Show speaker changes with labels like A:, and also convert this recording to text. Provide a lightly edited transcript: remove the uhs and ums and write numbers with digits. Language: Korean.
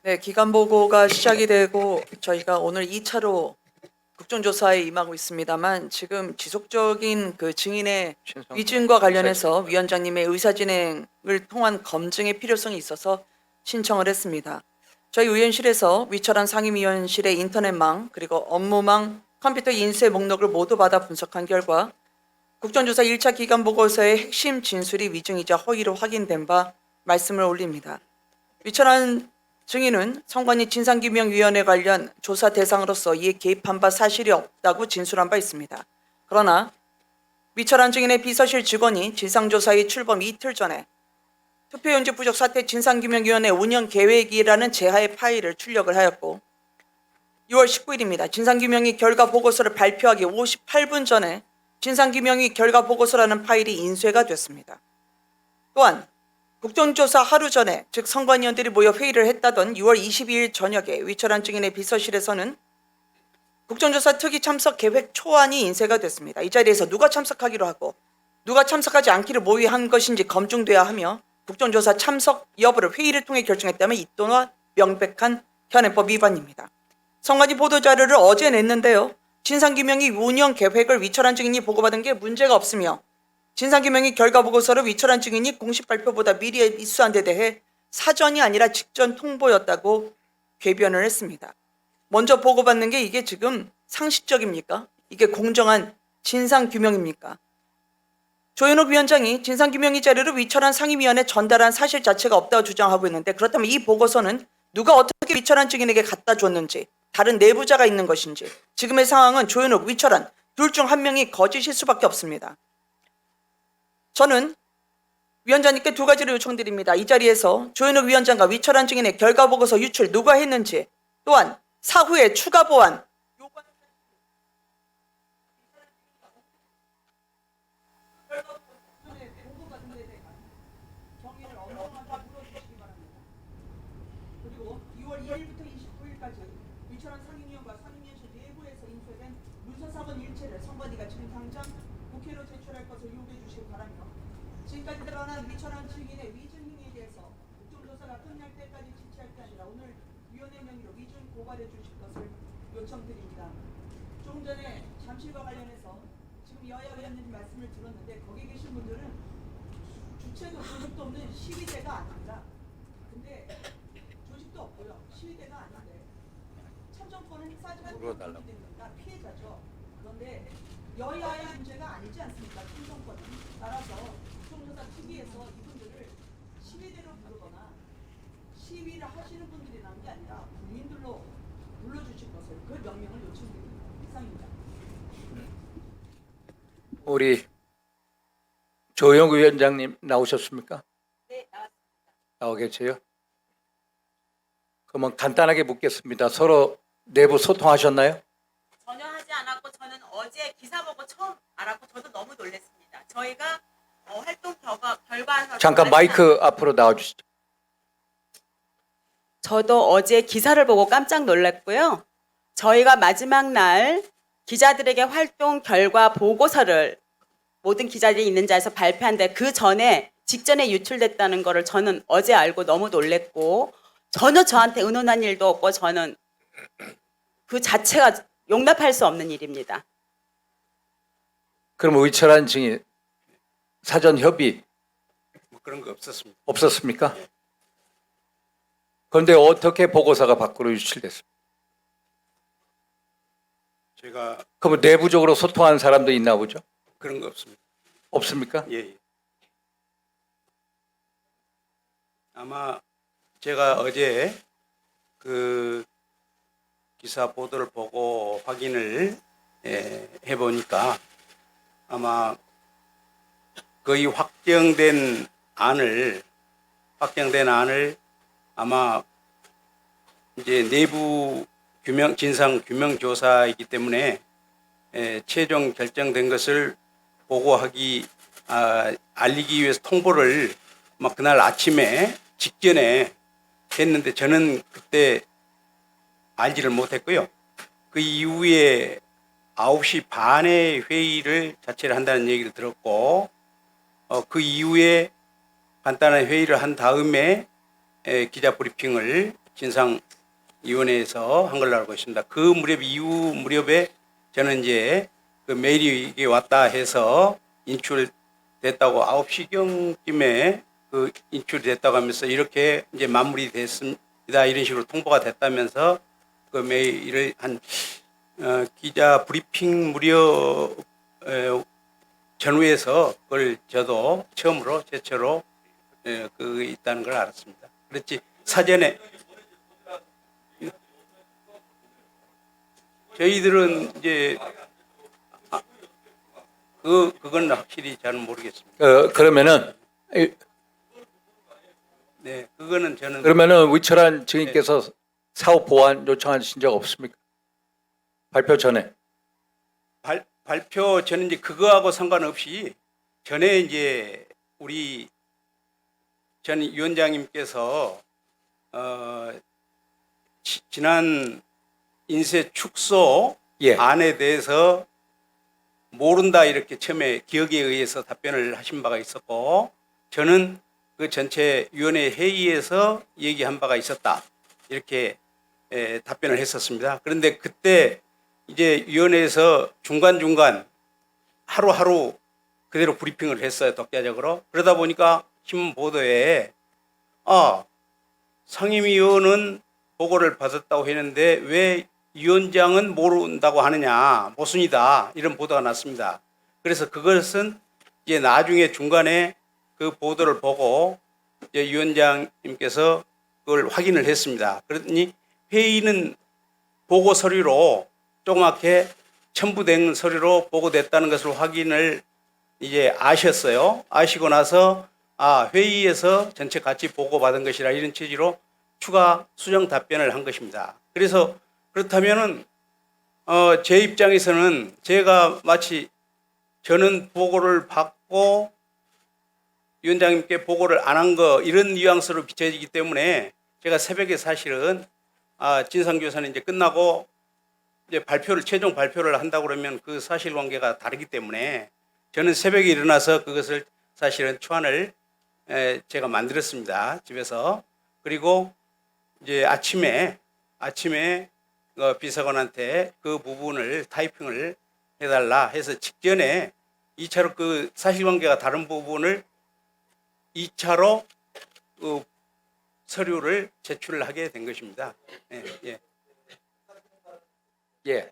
A: 네, 기간 보고가 시작이 되고 저희가 오늘 2차로 국정조사에 임하고 있습니다만 지금 지속적인 그 증인의 위증과 관련해서 위원장님의 의사진행을 통한 검증의 필요성이 있어서 신청을 했습니다. 저희 의원실에서 위철한 상임위원실의 인터넷망 그리고 업무망 컴퓨터 인쇄 목록을 모두 받아 분석한 결과 국정조사 1차 기간 보고서의 핵심 진술이 위증이자 허위로 확인된 바 말씀을 올립니다. 위철한 증인은 선관위 진상규명위원회 관련 조사 대상으로서 이에 개입한 바 사실이 없다고 진술한 바 있습니다. 그러나 위철한 증인의 비서실 직원이 진상조사의 출범 이틀 전에 투표용지 부족 사태 진상규명위원회 운영 계획이라는 제하의 파일을 출력을 하였고 6월 19일입니다. 진상규명위 결과 보고서를 발표하기 58분 전에 진상규명위 결과 보고서라는 파일이 인쇄가 됐습니다. 또한 국정조사 하루 전에 즉 선관위원들이 모여 회의를 했다던 6월 22일 저녁에 위철한 증인의 비서실에서는 국정조사 특위 참석 계획 초안이 인쇄가 됐습니다. 이 자리에서 누가 참석하기로 하고 누가 참석하지 않기를 모의한 것인지 검증돼야 하며 국정조사 참석 여부를 회의를 통해 결정했다면 이 또한 명백한 현행법 위반입니다. 선관위 보도자료를 어제 냈는데요. 진상규명위 운영 계획을 위철한 증인이 보고받은 게 문제가 없으며 진상규명위 결과 보고서를 위철한 증인이 공식 발표보다 미리 입수한 데 대해 사전이 아니라 직전 통보였다고 궤변을 했습니다. 먼저 보고받는 게 이게 지금 상식적입니까? 이게 공정한 진상규명입니까? 조현옥 위원장이 진상규명위 자료를 위철한 상임위원회에 전달한 사실 자체가 없다고 주장하고 있는데 그렇다면 이 보고서는 누가 어떻게 위철한 증인에게 갖다 줬는지 다른 내부자가 있는 것인지 지금의 상황은 조현옥, 위철한 둘 중 한 명이 거짓일 수밖에 없습니다. 저는 위원장님께 두 가지를 요청드립니다. 이 자리에서 조현옥 위원장과 위철한 증인의 결과 보고서 유출 누가 했는지 또한 사후에 추가 보완 그리고 6월 2일부터 29일까지 위철한 상임위원과 상임위원실 내부에서 인쇄된 문서사본 일체를 선관위가 지금 당장 국회로 제출할 것을 요구해 주시기 바라며 지금까지 드러난 위철한 증인의 위증 행위에 대해서 국정조사가 끝날 때까지 지체할 게 아니라 오늘 위원회 명의로 위증 고발해 주실 것을 요청드립니다. 조금 전에 잠실과 관련해서 지금 여야 의원님 말씀을 들었는데 거기 계신 분들은 주체도 조직도 없는 시위대가 아닙니다. 근데 조직도 없고요. 시위대가 아닌데 참정권을 행사하지 못하는 겁니다. 피해자죠. 그런데 여야의 문제가 아니지 않습니까? 참정권은. 따라서 국정조사 특위에서 이분들을 시위대로 부르거나 시위를 하시는 분들이라는 게 아니라 국민들로 불러주실 것을 그 명령을 요청드립니다. 이상입니다.
B: 우리 조영 위원장님 나오셨습니까?
C: 네, 나왔습니다.
B: 나와 계세요? 그러면 간단하게 묻겠습니다. 서로 내부 소통하셨나요?
C: 전혀 하지 않았고 저는 어제 기사 보고 처음 알았고 저도 너무 놀랐습니다. 저희가 활동 결과
B: 잠깐 마이크 앞으로 나와주시죠.
C: 저도 어제 기사를 보고 깜짝 놀랐고요. 저희가 마지막 날 기자들에게 활동 결과 보고서를 모든 기자들이 있는 자리에서 발표한데 그 전에 직전에 유출됐다는 거를 저는 어제 알고 너무 놀랐고 전혀 저한테 의논한 일도 없고 저는 그 자체가 용납할 수 없는 일입니다.
B: 그럼 의철한 증인 사전 협의
D: 뭐 그런 거 없었습니다.
B: 없었습니까? 그런데 어떻게 보고서가 밖으로 유출됐습니까?
D: 제가
B: 그러면 내부적으로 소통하는 사람도 있나 보죠?
D: 그런 거 없습니다.
B: 없습니까?
D: 예, 예. 아마 제가 어제 그 기사 보도를 보고 확인을 해보니까 아마 거의 확정된 안을 아마 이제 내부 진상 규명 조사이기 때문에 최종 결정된 것을 보고하기 알리기 위해서 통보를 막 그날 아침에 직전에 했는데 저는 그때 알지를 못했고요. 그 이후에 9시 반에 회의를 자체를 한다는 얘기를 들었고 그 이후에 간단한 회의를 한 다음에 기자 브리핑을 진상위원회에서 한 걸로 알고 있습니다. 그 무렵 이후 무렵에 저는 이제 그 메일이 이게 왔다 해서 인출됐다고 9시경쯤에 그 인출이 됐다고 하면서 이렇게 이제 마무리됐습니다. 이런 식으로 통보가 됐다면서 그 메일을 한 기자 브리핑 무렵 전후에서 그걸 저도 처음으로 제처로 그 있다는 걸 알았습니다. 그렇지 사전에 저희들은 이제 그건 확실히 잘 모르겠습니다.
B: 그러면은
D: 네, 그거는 저는
B: 위철한 증인께서 사후 보완 요청하신 적 없습니까? 발표 전에.
D: 발표 저는 이제 그거하고 상관없이 전에 이제 우리 전 위원장님께서 지난 인쇄 축소
B: 예.
D: 안에 대해서 모른다 이렇게 처음에 기억에 의해서 답변을 하신 바가 있었고 저는 그 전체 위원회 회의에서 얘기한 바가 있었다 이렇게 답변을 했었습니다. 그런데 그때 이제 위원회에서 중간중간 하루하루 그대로 브리핑을 했어요. 독자적으로. 그러다 보니까 신문 보도에 상임위원은 보고를 받았다고 했는데 왜 위원장은 모른다고 하느냐, 모순이다 이런 보도가 났습니다. 그래서 그것은 이제 나중에 중간에 그 보도를 보고 이제 위원장님께서 그걸 확인을 했습니다. 그러더니 회의는 보고 서류로 조그맣게 첨부된 서류로 보고됐다는 것을 확인을 이제 아셨어요. 아시고 나서 회의에서 전체 같이 보고받은 것이라 이런 취지로 추가 수정 답변을 한 것입니다. 그래서 그렇다면은 제 입장에서는 제가 마치 저는 보고를 받고 위원장님께 보고를 안 한 거 이런 뉘앙스로 비춰지기 때문에 제가 새벽에 사실은 진상조사는 이제 끝나고 이제 최종 발표를 한다고 그러면 그 사실관계가 다르기 때문에 저는 새벽에 일어나서 그것을 사실은 초안을 제가 만들었습니다. 집에서. 그리고 이제 아침에 비서관한테 그 부분을 타이핑을 해달라 해서 직전에 2차로 그 사실관계가 다른 부분을 2차로 그 서류를 제출을 하게 된 것입니다. 예, 예.
B: 예.